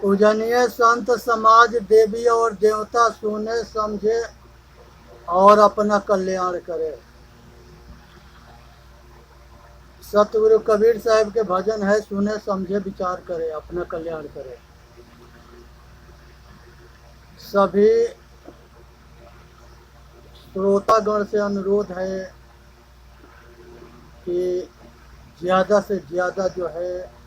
पूजनीय संत समाज देवी और देवता सुने समझे और अपना कल्याण करे। सतगुरु कबीर साहब के भजन है, सुने समझे विचार करे, अपना कल्याण करे। सभी श्रोतागण से अनुरोध है कि ज़्यादा से ज़्यादा जो है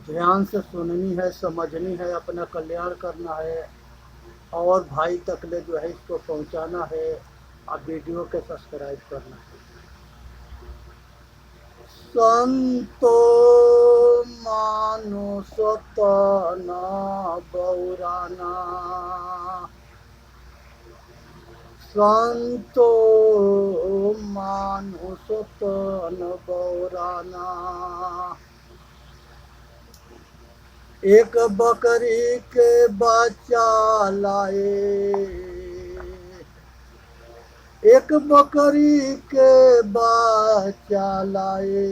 ध्यान से सुननी है, समझनी है, अपना कल्याण करना है और भाई तक ले जो है इसको पहुंचाना है और वीडियो के सब्सक्राइब करना है। संतो मानुष तन बौराना, संतो मानुष तन बौराना। एक बकरी के बच्चा लाए, एक बकरी के बच्चा लाए,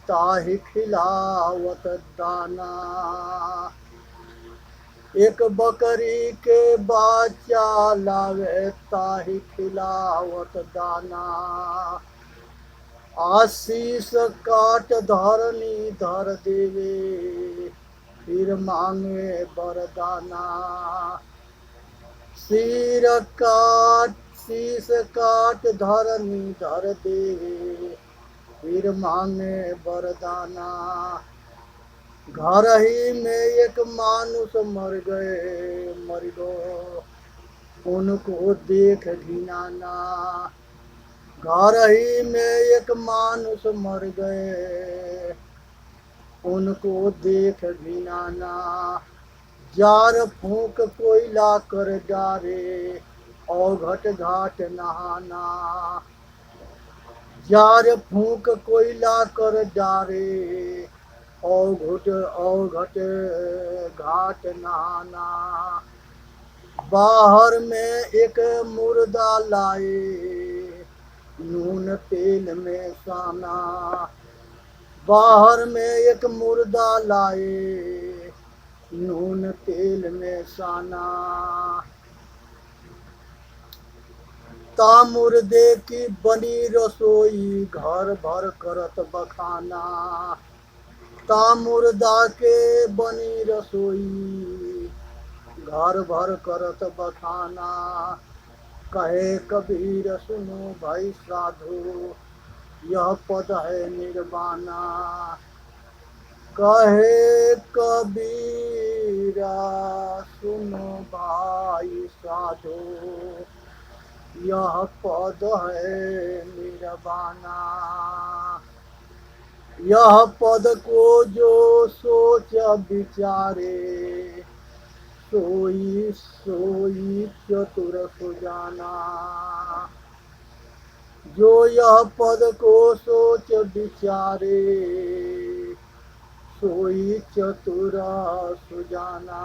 ताहि खिलावत दाना। एक बकरी के बच्चा लावे, ताहि खिलावत दाना। आशीष काट धरनी धर देवे, फिर मांगे बरदाना। शीश काट धरनी धर देवे, फिर मांगे बरदाना। घर ही में एक मानुष मर गो, उनको देख घिनाना। घर ही में एक मानुष मर गए, उनको देख घिनाना। जार फूंक कोयला कर डारे, औघट घाट नहाना। जार फूंक कोयला कर डारे, औघट घाट नहाना। बाहर में एक मुर्दा लाए, नून तेल में साना। बाहर में एक मुर्दा लाए, नून तेल में साना। ता मुर्दे की बनी रसोई, घर भर करत बखाना। ता मुर्दा के बनी रसोई, घर भर करत बखाना। कहे कबीर सुनो भाई साधु, यह पद है निर्वाणा। कहे कबीरा सुनो भाई साधु, यह पद है निर्वाणा। यह पद को जो सोच विचारे, सोई सोई चतुर सुजाना। जो यह पद को सोच विचारे, सोई चतुर सुजाना।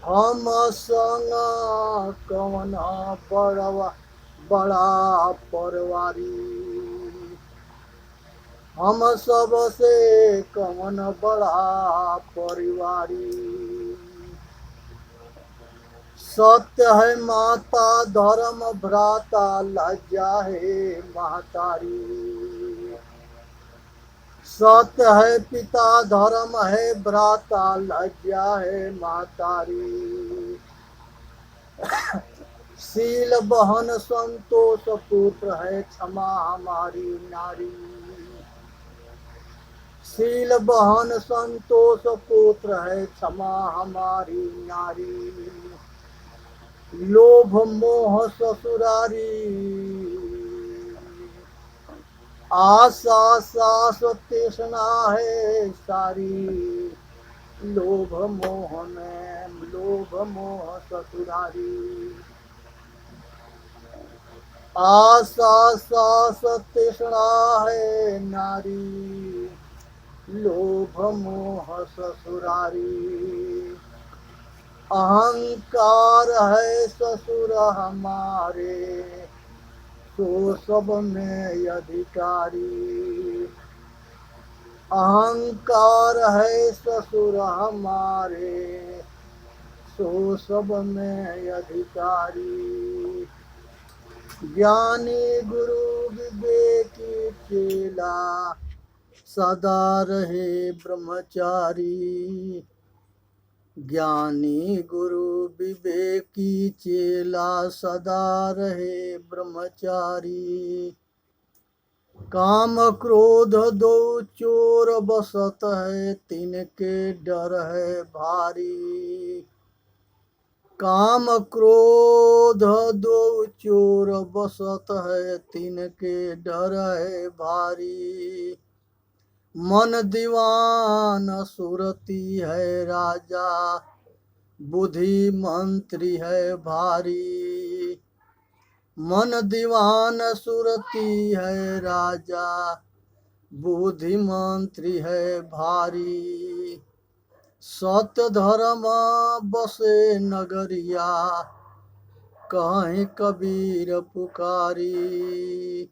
हम संग कवन बड़ा परवारी, हम सब से कवन बड़ा परिवारी। सत्य है माता धर्म भ्राता, लज्जा है महतारी। सत्य है पिता धर्म है भ्राता, लज्जा है महतारी। शील बहन संतोष पुत्र है, क्षमा हमारी नारी। शील बहन संतोष पुत्र है, क्षमा हमारी नारी। लोभ मोह ससुरारी, आशा सास तृष्णा है सारी। लोभ मोह में लोभ मोह ससुरारी, आशा सास तृष्णा है नारी। लोभ मोह ससुरारी। अहंकार है ससुर हमारे, सो सब में अधिकारी। अहंकार है ससुर हमारे, सो सब में अधिकारी। ज्ञानी गुरु विवेकी चेला, सदा रहे ब्रह्मचारी। ज्ञानी गुरु विवेकी चेला, सदा रहे ब्रह्मचारी। काम क्रोध दो चोर बसत है, तिनके डर है भारी। काम क्रोध दो चोर बसत है, तिनके डर है भारी। मन दीवान सुरती है राजा, बुद्धि मंत्री है भारी। मन दीवान सुरती है राजा, बुद्धि मंत्री है भारी। सत्य धर्म बसे नगरिया, कहीं कबीर पुकारी।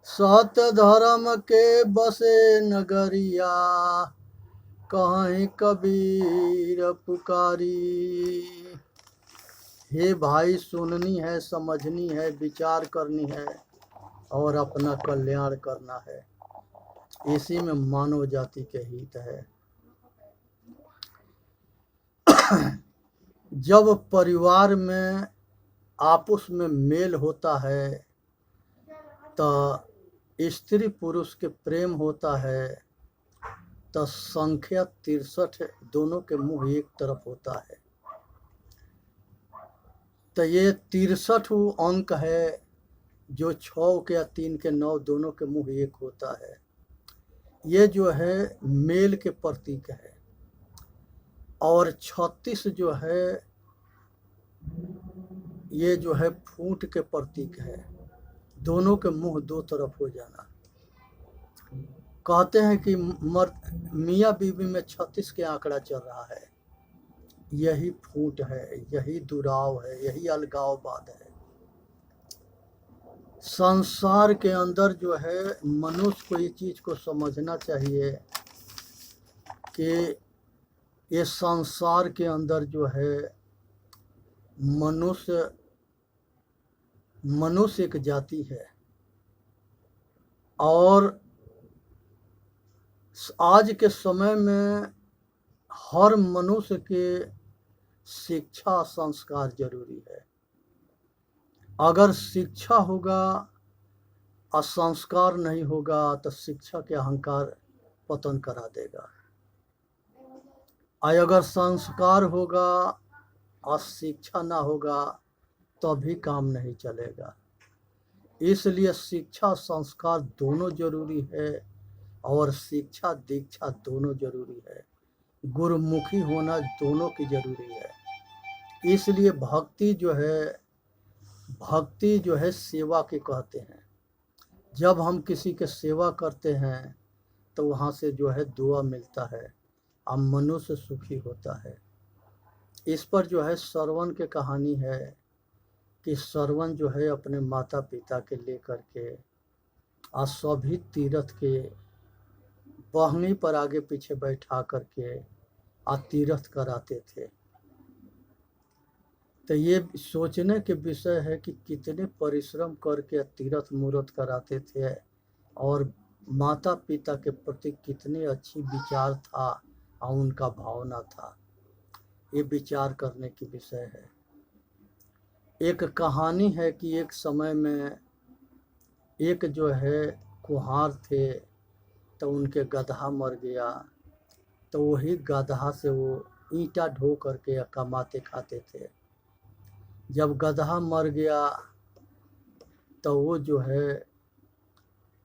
सत्य धर्म के बसे नगरिया, कहीं कबीर पुकारी। हे भाई, सुननी है, समझनी है, विचार करनी है और अपना कल्याण करना है। इसी में मानव जाति के हित है। जब परिवार में आपस में मेल होता है तो स्त्री पुरुष के प्रेम होता है, तो संख्या 63 दोनों के मुंह एक तरफ होता है। तो ये 63 अंक है जो 6 के या 3 के 9 दोनों के मुंह एक होता है। ये जो है मेल के प्रतीक है। और 36 जो है ये जो है फूट के प्रतीक है। दोनों के मुंह दो तरफ हो जाना। कहते हैं कि मियाँ बीवी में 36 के आंकड़ा चल रहा है। यही फूट है, यही दुराव है, यही अलगाववाद है। संसार के अंदर जो है मनुष्य को ये चीज को समझना चाहिए कि ये संसार के अंदर जो है मनुष्य एक जाति है। और आज के समय में हर मनुष्य के शिक्षा संस्कार जरूरी है। अगर शिक्षा होगा और संस्कार नहीं होगा तो शिक्षा के अहंकार पतन करा देगा। और अगर संस्कार होगा और शिक्षा ना होगा तो भी काम नहीं चलेगा। इसलिए शिक्षा संस्कार दोनों जरूरी है और शिक्षा दीक्षा दोनों जरूरी है। गुरुमुखी होना दोनों की जरूरी है। इसलिए भक्ति जो है सेवा के कहते हैं। जब हम किसी के सेवा करते हैं तो वहाँ से जो है दुआ मिलता है और मनुष्य सुखी होता है। इस पर जो है श्रवण की कहानी है कि श्रवण जो है अपने माता पिता के लेकर के और सभी तीर्थ के बहनी पर आगे पीछे बैठा करके और तीर्थ कराते थे। तो ये सोचने के विषय है कि कितने परिश्रम करके तीर्थ मूर्त कराते थे और माता पिता के प्रति कितने अच्छी विचार था और उनका भावना था। ये विचार करने की विषय है। एक कहानी है कि एक समय में एक जो है कुम्हार थे, तो उनके गधा मर गया। तो वही गधा से वो ईंटा ढो करके कमाते खाते थे। जब गधा मर गया तो वो जो है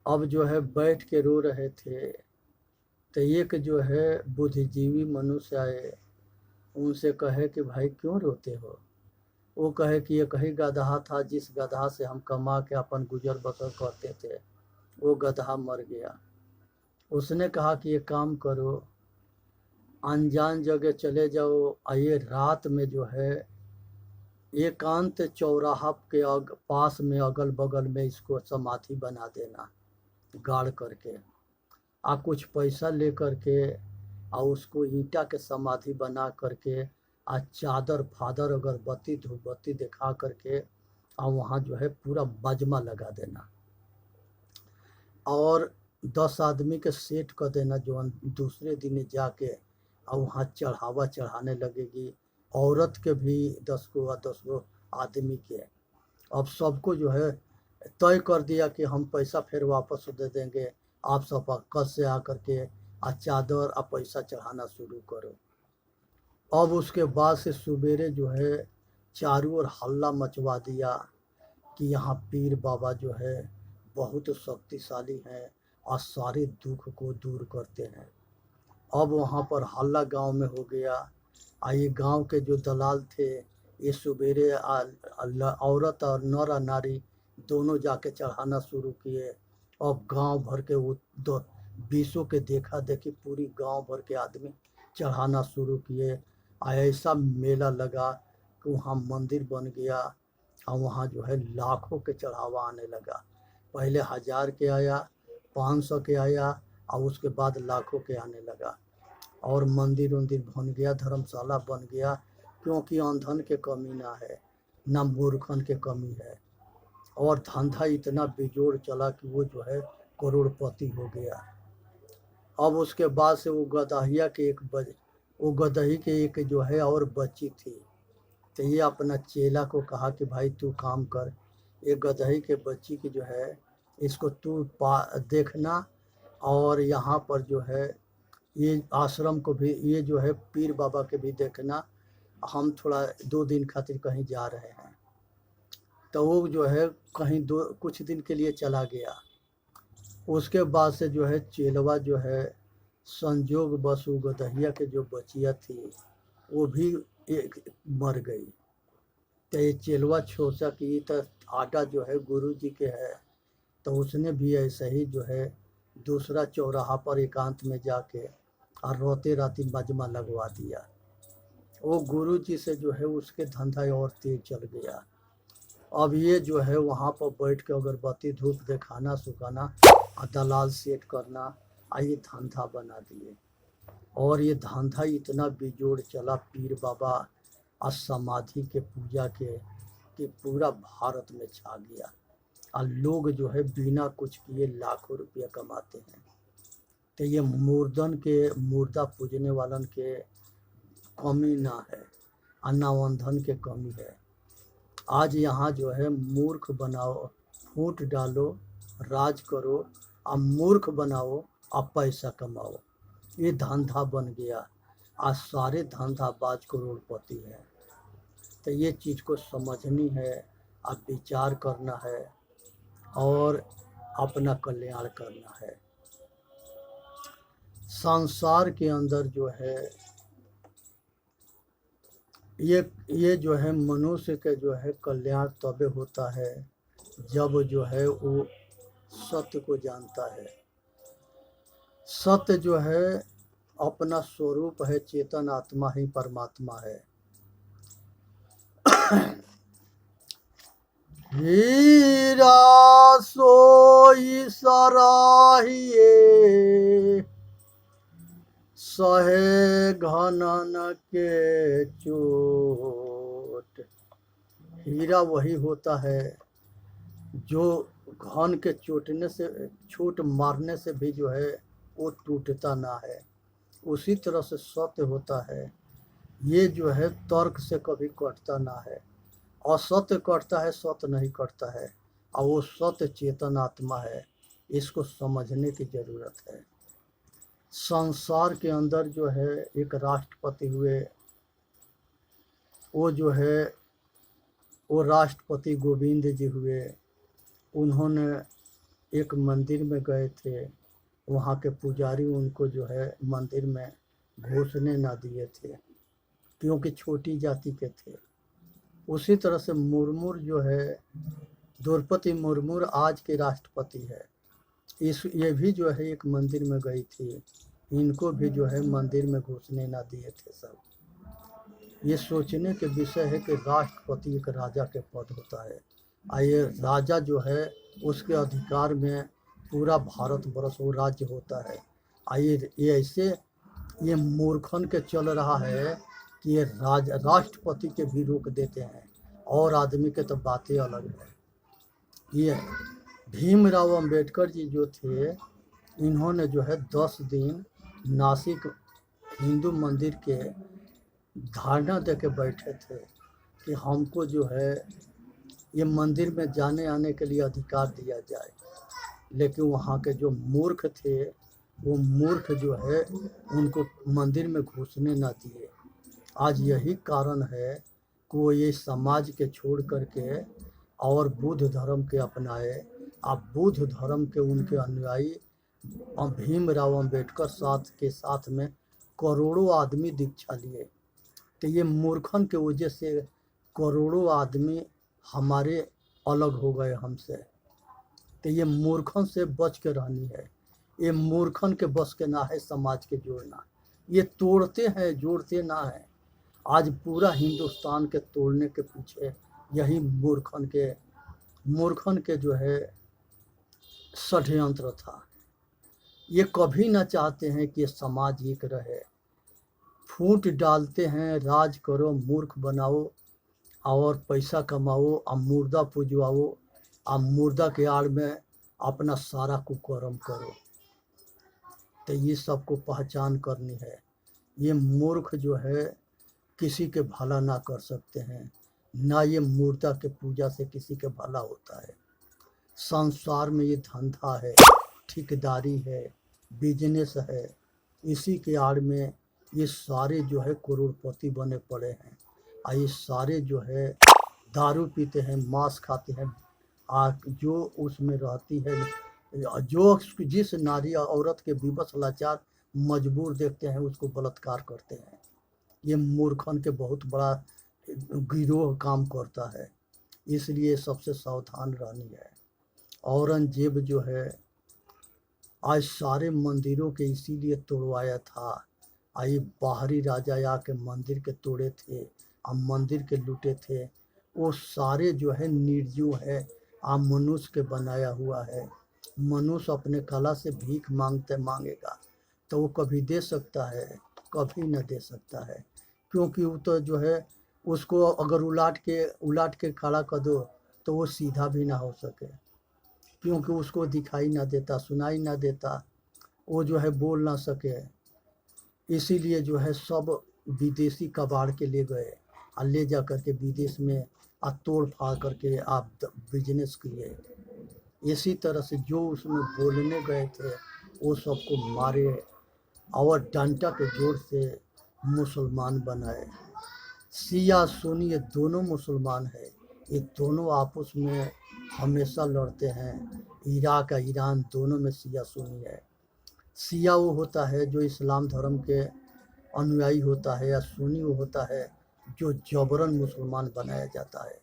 अब जो है बैठ के रो रहे थे। तो एक जो है बुद्धिजीवी मनुष्य आए, उनसे कहे कि भाई क्यों रोते हो। वो कहे कि एक ही गधा था जिस गधा से हम कमा के अपन गुजर बसर करते थे, वो गधा मर गया। उसने कहा कि ये काम करो, अनजान जगह चले जाओ, ये रात में जो है एकांत चौराहा के पास में अगल बगल में इसको समाधि बना देना गाड़ करके। कुछ पैसा ले करके उसको ईंटा के समाधि बना करके चादर फादर अगरबत्ती धूपबत्ती दिखा करके वहाँ जो है पूरा बजमा लगा देना और 10 आदमी के सेट कर देना, जो दूसरे दिन जाके वहाँ चढ़ावा चढ़ाने लगेगी। औरत के भी 10 गो आदमी के। अब सबको जो है तय कर दिया कि हम पैसा फिर वापस दे देंगे, आप सब कल से आकर के चादर पैसा चढ़ाना शुरू करो। अब उसके बाद से सवेरे जो है चारों ओर हल्ला मचवा दिया कि यहाँ पीर बाबा जो है बहुत शक्तिशाली हैं और सारे दुख को दूर करते हैं। अब वहाँ पर हल्ला गांव में हो गया। ये गांव के जो दलाल थे ये सवेरे औरत और नर और नारी दोनों जाके चढ़ाना शुरू किए। अब गांव भर के वो 20 के देखा देखी पूरी गांव भर के आदमी चढ़ाना शुरू किए। ऐसा मेला लगा कि वहाँ मंदिर बन गया और वहाँ जो है लाखों के चढ़ावा आने लगा। पहले 1000 के आया, 500 के आया और उसके बाद लाखों के आने लगा। और मंदिर बन गया, धर्मशाला बन गया, क्योंकि अंधन के कमी ना है ना मूर्खन के कमी है। और धंधा इतना बेजोड़ चला कि वो जो है करोड़पति हो गया। अब उसके बाद से वो गदही के एक जो है और बच्ची थी, तो ये अपना चेला को कहा कि भाई तू काम कर, ये गदही के बच्ची की जो है इसको तू देखना और यहाँ पर जो है ये आश्रम को भी, ये जो है पीर बाबा के भी देखना, हम थोड़ा 2 दिन खातिर कहीं जा रहे हैं। तो वो जो है कहीं कुछ दिन के लिए चला गया। उसके बाद से जो है चेलवा जो है संजोग बस वो गदहिया के जो बचिया थी वो भी मर गई। तो ये चेलवा सोचा कि तो आटा जो है गुरु जी के है, तो उसने भी ऐसे ही जो है दूसरा चौराहा पर एकांत में जाके और रोते राती मजमा लगवा दिया। वो गुरु जी से जो है उसके धंधा और तेज चल गया। अब ये जो है वहाँ पर बैठ के अगरबत्ती धूप दिखाना सुखाना और दलाल सेट करना, ये धंधा बना दिए। और ये धंधा इतना बेजोड़ चला पीर बाबा और समाधि के पूजा के कि पूरा भारत में छा गया। और लोग जो है बिना कुछ किए लाखों रुपया कमाते हैं। तो ये मुर्दा पूजने वालन के कमी ना है और ना अंधन के कमी है। आज यहाँ जो है मूर्ख बनाओ, फूट डालो, राज करो, और मूर्ख बनाओ और पैसा कमाओ, ये धंधा बन गया। आज सारे धंधाबाज करोड़पति हैं। तो ये चीज़ को समझनी है और विचार करना है और अपना कल्याण करना है। संसार के अंदर जो है ये जो है मनुष्य के जो है कल्याण तब होता है जब जो है वो सत्य को जानता है। सत्य जो है अपना स्वरूप है, चेतन आत्मा ही परमात्मा है। हीरा सोई सराहिए सहे घनन के चोट। हीरा वही होता है जो घन के चोट मारने से भी जो है वो टूटता ना है। उसी तरह से सत्य होता है, ये जो है तर्क से कभी कटता ना है। और सत्य कटता है, सत्य नहीं कटता है। और वो सत्य चेतन आत्मा है, इसको समझने की जरूरत है। संसार के अंदर जो है एक राष्ट्रपति हुए, वो जो है वो राष्ट्रपति गोविंद जी हुए। उन्होंने एक मंदिर में गए थे, वहाँ के पुजारी उनको जो है मंदिर में घुसने ना दिए थे क्योंकि छोटी जाति के थे। उसी तरह से मुर्मू जो है द्रौपदी मुर्मू आज के राष्ट्रपति है। ये भी जो है एक मंदिर में गई थी, इनको भी जो है मंदिर में घुसने ना दिए थे सब। ये सोचने के विषय है कि राष्ट्रपति एक राजा के पद होता है। ये राजा जो है उसके अधिकार में पूरा भारत वर्ष वो राज्य होता है। ये ऐसे ये मूर्खन के चल रहा है कि ये राष्ट्रपति के भी रोक देते हैं, और आदमी के तो बातें अलग है। ये भीमराव अंबेडकर जी जो थे, इन्होंने जो है 10 दिन नासिक हिंदू मंदिर के धारणा दे के बैठे थे कि हमको जो है ये मंदिर में जाने आने के लिए अधिकार दिया जाए। लेकिन वहाँ के जो मूर्ख थे, वो मूर्ख जो है उनको मंदिर में घुसने ना दिए। आज यही कारण है कि वो ये समाज के छोड़ करके और बुद्ध धर्म के अपनाए। अब बुद्ध धर्म के उनके अनुयायी भीमराव अंबेडकर साथ में करोड़ों आदमी दीक्षा लिए। तो ये मूर्खन के वजह से करोड़ों आदमी हमारे अलग हो गए हमसे। तो ये मूर्खन से बच के रहनी है। ये मूर्खन के बस के ना है समाज के जोड़ना। ये तोड़ते हैं, जोड़ते ना है। आज पूरा हिंदुस्तान के तोड़ने के पीछे यही मूर्खन के जो है षड्यंत्र था। ये कभी ना चाहते हैं कि समाज एक रहे। फूट डालते हैं, राज करो, मूर्ख बनाओ और पैसा कमाओ, और मुर्दा पुजवाओ, और मुर्दा के आड़ में अपना सारा कुकर्म करो। तो ये सबको पहचान करनी है। ये मूर्ख जो है किसी के भला ना कर सकते हैं, ना ये मुर्दा के पूजा से किसी के भला होता है। संसार में ये धंधा है, ठेकेदारी है, बिजनेस है। इसी के आड़ में ये सारे जो है करोड़पति बने पड़े हैं। और ये सारे जो है दारू पीते हैं, मांस खाते हैं, जो उसमें रहती है, जो जिस नारी औरत के विवश लाचार मजबूर देखते हैं उसको बलात्कार करते हैं। ये मूर्खन के बहुत बड़ा गिरोह काम करता है। इसलिए सबसे सावधान रहनी है। औरंगजेब जो है आज सारे मंदिरों के इसीलिए तोड़वाया था। आई बाहरी राजा आके मंदिर के तोड़े थे और मंदिर के लूटे थे। वो सारे जो है निर्जीव है, मनुष्य के बनाया हुआ है। मनुष्य अपने कला से भीख मांगेगा तो वो कभी दे सकता है, कभी न दे सकता है। क्योंकि वो तो जो है उसको अगर उलाट के खड़ा कर दो तो वो सीधा भी ना हो सके, क्योंकि उसको दिखाई ना देता, सुनाई ना देता, वो जो है बोल ना सके। इसीलिए जो है सब विदेशी कबाड़ के ले गए और ले जा करके विदेश में तोड़ फाड़ करके आप बिजनेस किए। इसी तरह से जो उसमें बोलने गए थे वो सबको मारे और डंडा के जोर से मुसलमान बनाए। शिया सुन्नी ये दोनों मुसलमान है। ये दोनों आपस में हमेशा लड़ते हैं। इराक और ईरान दोनों में शिया सुन्नी है। शिया वो होता है जो इस्लाम धर्म के अनुयायी होता है, या सुन्नी वो होता है जो जबरन मुसलमान बनाया जाता है।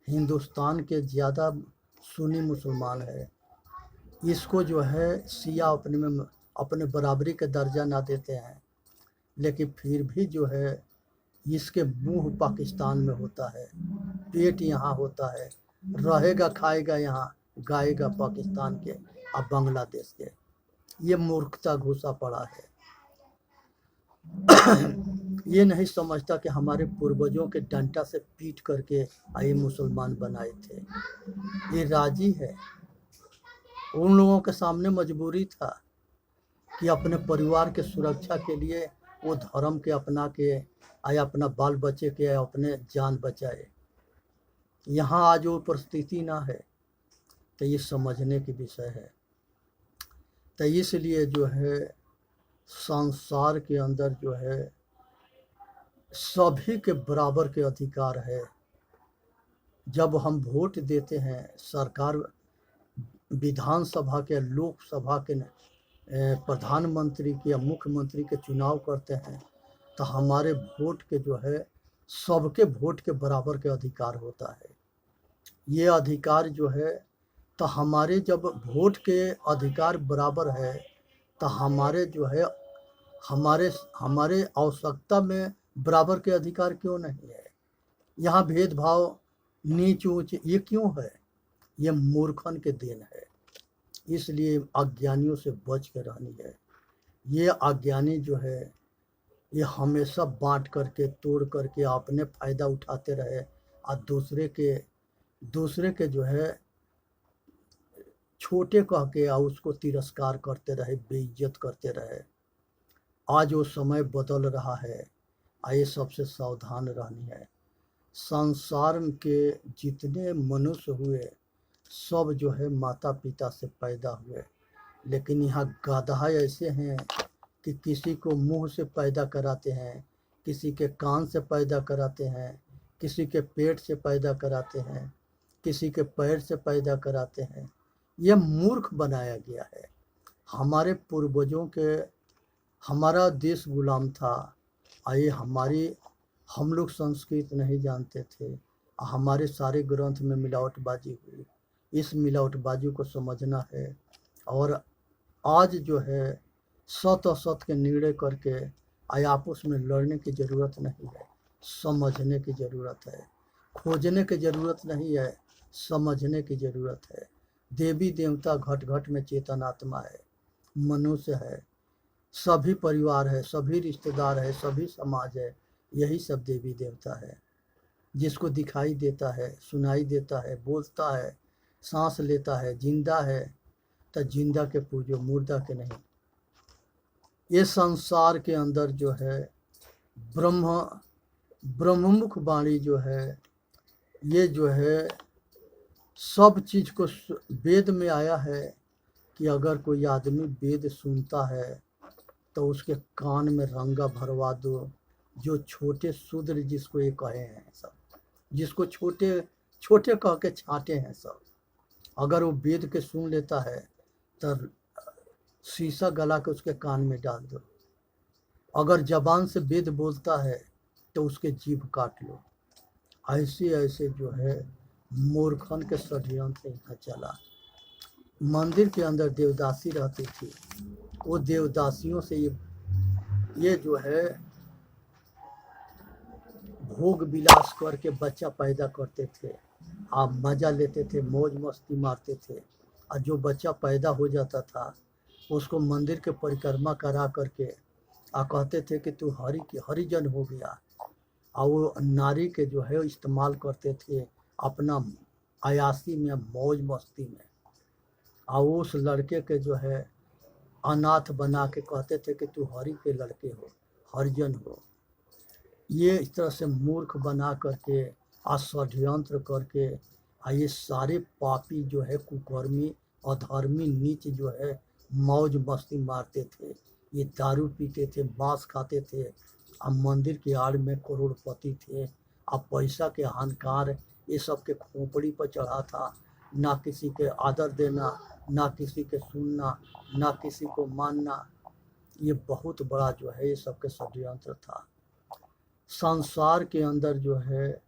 हिंदुस्तान के ज़्यादा सुन्नी मुसलमान है। इसको जो है शिया अपने बराबरी के दर्जा ना देते हैं, लेकिन फिर भी जो है इसके मुंह पाकिस्तान में होता है, पेट यहाँ होता है, रहेगा खाएगा यहाँ, गाएगा पाकिस्तान के और बांग्लादेश के। ये मूर्खता घुसा पड़ा है। ये नहीं समझता कि हमारे पूर्वजों के डंडा से पीट करके ये मुसलमान बनाए थे। ये राजी है। उन लोगों के सामने मजबूरी था कि अपने परिवार के सुरक्षा के लिए वो धर्म के अपना के अपना बाल बच्चे के अपने जान बचाए। यहाँ आज वो परिस्थिति ना है, तो ये समझने की विषय है। तो इसलिए जो है संसार के अंदर जो है सभी के बराबर के अधिकार है। जब हम वोट देते हैं, सरकार विधानसभा के, लोकसभा के, प्रधानमंत्री के या मुख्यमंत्री के चुनाव करते हैं, तो हमारे वोट के जो है सबके वोट के बराबर के अधिकार होता है। ये अधिकार जो है तो हमारे जब वोट के अधिकार बराबर है तो हमारे जो है हमारे आवश्यकता में बराबर के अधिकार क्यों नहीं है? यहाँ भेदभाव नीच ऊंच ये क्यों है? ये मूर्खन के देन है। इसलिए अज्ञानियों से बच के रहनी है। ये अज्ञानी जो है ये हमेशा बांट करके तोड़ करके अपने फायदा उठाते रहे और दूसरे के जो है छोटे कह के और उसको तिरस्कार करते रहे, बेइज्जत करते रहे। आज वो समय बदल रहा है, आइए सबसे सावधान रहनी है। संसार के जितने मनुष्य हुए सब जो है माता पिता से पैदा हुए, लेकिन यहाँ गधा ऐसे हैं कि किसी को मुंह से पैदा कराते हैं, किसी के कान से पैदा कराते हैं, किसी के पेट से पैदा कराते हैं, किसी के पैर से पैदा कराते हैं। यह मूर्ख बनाया गया है। हमारे पूर्वजों के हमारा देश गुलाम था, आइए हम लोग संस्कृत नहीं जानते थे, हमारे सारे ग्रंथ में मिलावटबाजी हुई। इस मिलावटबाजी को समझना है और आज जो है सत असत के निर्णय करके आपस में लड़ने की ज़रूरत नहीं है, समझने की ज़रूरत है। खोजने की ज़रूरत नहीं है, समझने की ज़रूरत है। देवी देवता घट घट में चेतन आत्मा है, मनुष्य है, सभी परिवार है, सभी रिश्तेदार है, सभी समाज है। यही सब देवी देवता है। जिसको दिखाई देता है, सुनाई देता है, बोलता है, सांस लेता है, जिंदा है, तो जिंदा के पूजो, मुर्दा के नहीं। ये संसार के अंदर जो है ब्रह्ममुख वाणी जो है, ये जो है सब चीज को वेद में आया है कि अगर कोई आदमी वेद सुनता है तो उसके कान में रंगा भरवा दो। जो छोटे शूद्र जिसको ये कहे हैं सब, जिसको छोटे छोटे कह के छांटे हैं सब, अगर वो वेद के सुन लेता है तो शीशा गला के उसके कान में डाल दो। अगर जबान से वेद बोलता है तो उसके जीभ काट लो। ऐसे ऐसे जो है मूर्खन के षड्यंत्र यहाँ चला। मंदिर के अंदर देवदासी रहती थी, वो देवदासियों से ये जो है भोग विलास करके बच्चा पैदा करते थे, आप मजा लेते थे, मौज मस्ती मारते थे। और जो बच्चा पैदा हो जाता था उसको मंदिर के परिक्रमा करा करके कहते थे कि तू हरिजन हो गया। और वो नारी के जो है इस्तेमाल करते थे अपना अयासी में, मौज मस्ती में। और उस लड़के के जो है अनाथ बना के कहते थे कि तू हरि के लड़के हो, हरिजन हो। ये इस तरह से मूर्ख बना करके षड्यंत्र करके ये सारे पापी जो है कुकर्मी अधर्मी नीच जो है मौज मस्ती मारते थे। ये दारू पीते थे, मांस खाते थे, अब मंदिर की आड़ में करोड़पति थे। अब पैसा के अहंकार ये सब के खोपड़ी पर चढ़ा था। ना किसी के आदर देना, ना किसी के सुनना, ना किसी को मानना। ये बहुत बड़ा जो है ये सब के षड्यंत्र था। संसार के अंदर जो है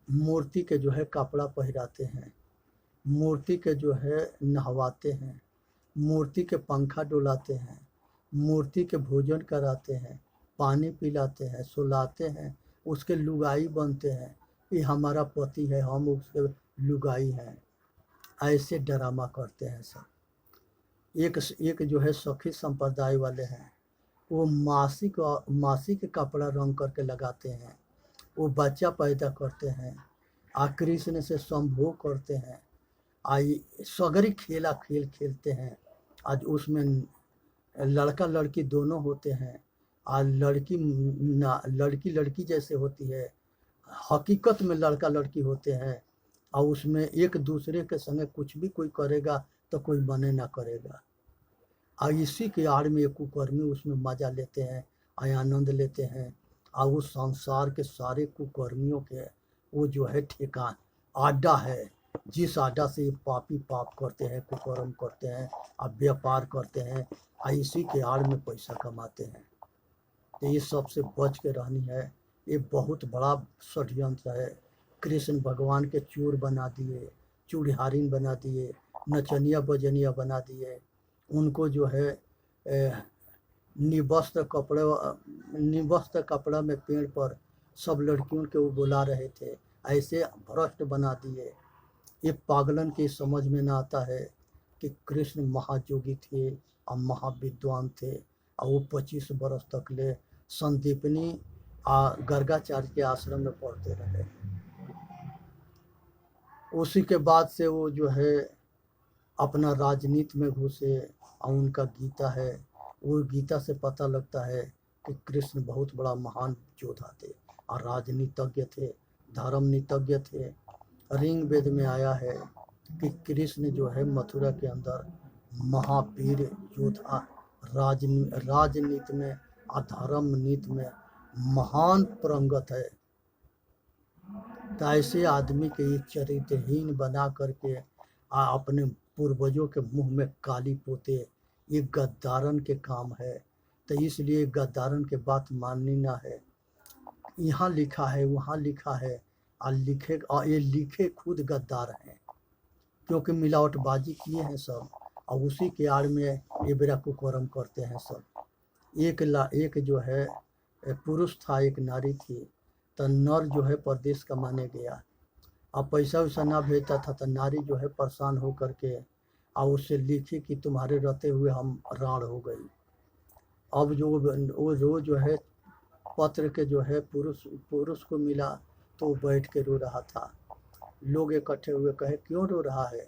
मूर्ति के जो है कपड़ा पहराते हैं, मूर्ति के जो है नहवाते हैं, मूर्ति के पंखा डुलाते हैं, मूर्ति के भोजन कराते हैं, पानी पिलाते हैं, सुलाते हैं, उसके लुगाई बनते हैं। ये हमारा पति है, हम उसके लुगाई हैं। ऐसे ड्रामा करते हैं सब। एक जो है सखी संप्रदाय वाले हैं, वो मासिक कपड़ा रंग करके लगाते हैं, वो बच्चा पैदा करते हैं, कृष्ण से संभोग करते हैं, सगरी खेल खेलते हैं। आज उसमें लड़का लड़की दोनों होते हैं, आज लड़की जैसे होती है, हकीकत में लड़का लड़की होते हैं। और उसमें एक दूसरे के संगे कुछ भी कोई करेगा तो कोई मने ना करेगा। और इसी के आड़ में कुकर्मी उसमें मजा लेते हैं, आनंद लेते हैं। और उस संसार के सारे कुकर्मियों के वो जो है ठेकान आड्डा है, जिस आड्डा से ये पापी पाप करते हैं, कुकर्म करते हैं, अब व्यापार करते हैं, और इसी के आड़ में पैसा कमाते हैं। तो ये सबसे बच के रहनी है। ये बहुत बड़ा षड्यंत्र है। कृष्ण भगवान के चोर बना दिए, चूड़हारिन बना दिए, नचनिया बजनिया बना दिए। उनको जो है निवस्त्र कपड़ा में पेड़ पर सब लड़कियों के वो बुला रहे थे, ऐसे भ्रष्ट बना दिए। ये पागलन की समझ में ना आता है कि कृष्ण महायोगी थे और महाविद्वान थे, और वो 25 बरस तक ले संदीपनी गर्गाचार्य के आश्रम में पढ़ते रहे। उसी के बाद से वो जो है अपना राजनीति में घुसे, और उनका गीता है, वो गीता से पता लगता है कि कृष्ण बहुत बड़ा महान योद्धा थे और राजनीतिज्ञ थे, धर्म नीतिज्ञ थे। ऋग वेद में आया है कि कृष्ण जो है मथुरा के अंदर महावीर योद्धा, राजनीति में और धर्म नीति में महान प्रंगत है। तो ऐसे आदमी के ये चरित्रहीन बना करके अपने पूर्वजों के मुंह में काली पोते, ये गद्दारन के काम है। तो इसलिए गद्दारन के बात माननी ना है। यहाँ लिखा है, वहाँ लिखा है, और ये लिखे खुद गद्दार हैं, क्योंकि मिलावटबाजी किए हैं सब, और उसी के आड़ में ये बेरा कुकर्म करते हैं सब। एक जो है पुरुष था, एक नारी थी। तो नर जो है परदेश कमाने गया, अब पैसा वैसा ना भेजता था, तो नारी जो है परेशान हो करके और उससे लिखी कि तुम्हारे रहते हुए हम राण हो गई। अब वो जो है पत्र के जो है पुरुष को मिला, तो वो बैठ के रो रहा था। लोग इकट्ठे हुए, कहे क्यों रो रहा है?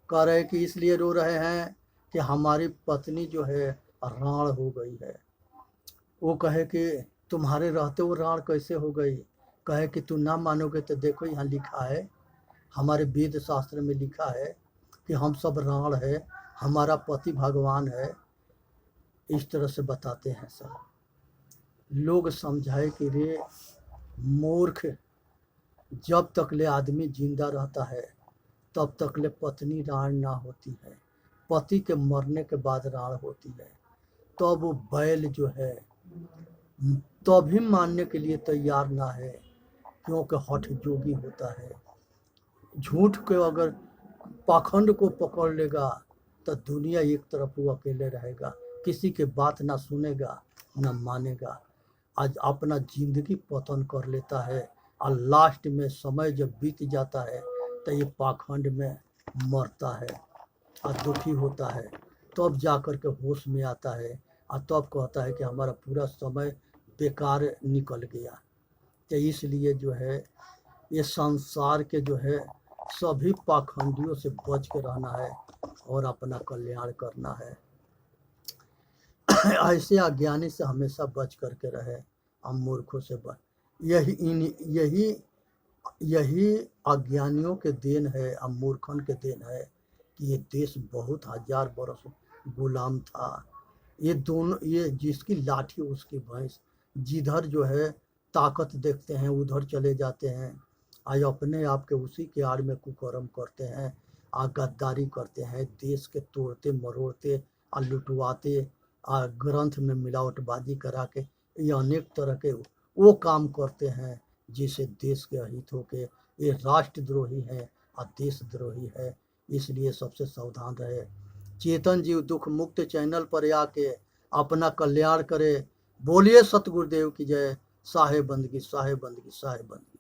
कह रहे कि इसलिए रो रहे हैं कि हमारी पत्नी जो है राण हो गई है। वो कहे कि तुम्हारे रहते वो राण कैसे हो गई? कहे कि तू ना मानोगे तो देखो यहाँ लिखा है, हमारे वेद शास्त्र में लिखा है कि हम सब राण है, हमारा पति भगवान है। इस तरह से बताते हैं सब। लोग समझाए कि रे मूर्ख, जब तक ले आदमी जिंदा रहता है तब तक ले पत्नी राण ना होती है, पति के मरने के बाद राण होती है। तो वो बैल जो है तभी मानने के लिए तैयार ना है, क्योंकि हठ जोगी होता है। झूठ के अगर पाखंड को पकड़ लेगा तो दुनिया एक तरफ वो अकेले रहेगा, किसी के बात ना सुनेगा ना मानेगा। आज अपना जिंदगी पतन कर लेता है, और लास्ट में समय जब बीत जाता है तो ये पाखंड में मरता है और दुखी होता है। तब जा कर के होश में आता है, और तब कहता है कि हमारा पूरा समय बेकार निकल गया। तो इसलिए जो है ये संसार के जो है सभी पाखंडियों से बच के रहना है और अपना कल्याण करना है। ऐसे अज्ञानी से हमेशा बच करके रहे, हम मूर्खों से बच। यही अज्ञानियों के देन है, हम मूर्खन के देन है कि ये देश बहुत हजार बरस गुलाम था। ये दोनों, ये जिसकी लाठी उसकी भैंस, जिधर जो है ताकत देखते हैं उधर चले जाते हैं। आज अपने आप के उसी के आड़ में कुकर्म करते हैं, गद्दारी करते हैं, देश के तोड़ते मरोड़ते और लुटवाते, ग्रंथ में मिलावटबाजी करा के ये अनेक तरह के वो काम करते हैं जिससे देश के अहित हो के ये राष्ट्रद्रोही है और देशद्रोही है। इसलिए सबसे सावधान रहे। चेतन जीव दुख मुक्त चैनल पर आके अपना कल्याण करे। बोलिए सतगुरुदेव की जय। साहे बंदगी, साहे बंदगी, साहे बंदगी।